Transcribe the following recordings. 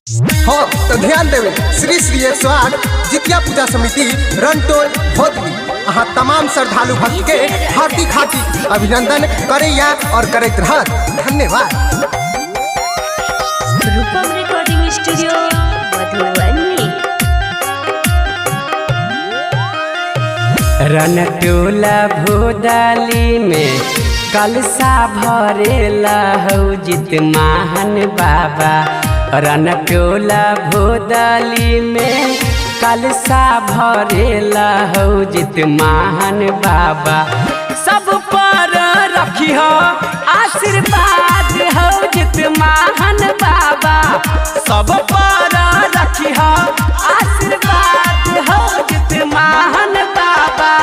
हाँ तो ध्यान देवे श्री श्री 108 जितिया पूजा समिति रनटोल भोदली अहाँ तमाम श्रद्धालु भक्त के हार्दिक हार्दिक अभिनंदन करैया और करैत रहत। धन्यवाद। रूपम रिकॉर्डिंग स्टूडियो मधुबनी। रनटोला भोदली में कलसा भरेला हौ जित महान बाबा। रनटोला भोदली में कलसा भरेला हौ जित महान बाबा। सब पर रखी हो आशीर्वाद हौ जित महान बाबा। सब पर रखी हो आशीर्वाद हौ जित महान बाबा।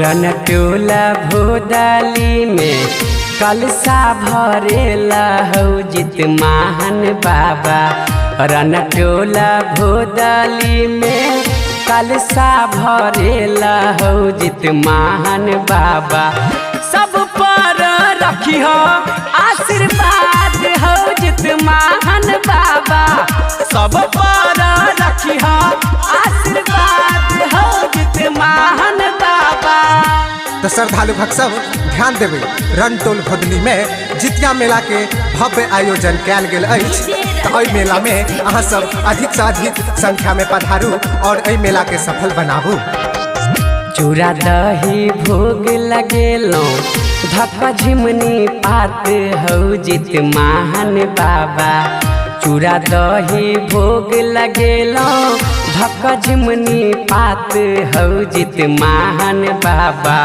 रनटोला भोदली में कलसा भरेला हौ जित महान बाबा। रनटोला भोदली में कलसा भरेला हौ जित महान बाबा। सब पर रखी हो आशीर्वाद हौ जित महान बाबा। सब पर रखी हो आशीर्वाद हौ जित महान बाबा। तो श्रद्धालु भक्त सब ध्यान देवे रनटोल भोदली में जितिया मेला के भव्य आयोजन कैल गेल अछि। तो एहि मेला में अहाँ सब अधिक से अधिक संख्या में पधारू और एहि मेला के सफल बनाबू। चूड़ा दही भोग लगेलों धक्का झिमनी पात हौ जित महान बाबा। चूड़ा दही भोग लगेलों धक्का झिमनी पात हौ जित महान बाबा।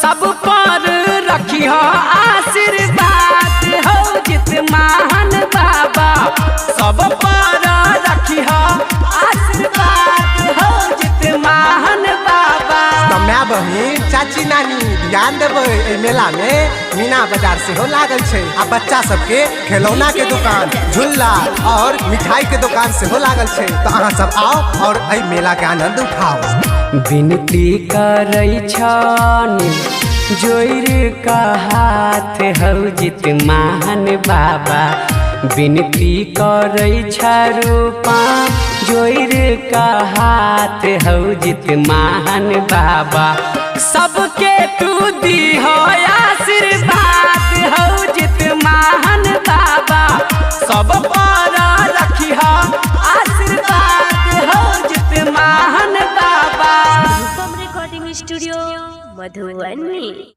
सब पर रखी हो आशीर्वाद हौ जित महान बाबा। सब पर रखी हो आशीर्वाद हौ जित महान बाबा। तो मैं बहिन चाची नानी ध्यान देवे एहि मेला में मीना बाजार से हो लागल छे। आ बच्चा सबके खिलौना के दुकान, झूला और मिठाई के दुकान से हो लागल छे। तो अहाँ सब आओ और एहि मेला के आनंद उठाओ। विनती करै छनि जोर का हाथ हौ जित महान बाबा। विनती करै छ रूपा जोर का हाथ हौ जित महान बाबा। सबके तू दी हो आशीर्वाद हौ जित महान बाबा। सब पर रखी हो आशीर्वाद हौ जित महान बाबा। रूपम रिकॉर्डिंग स्टूडियो मधुबनी।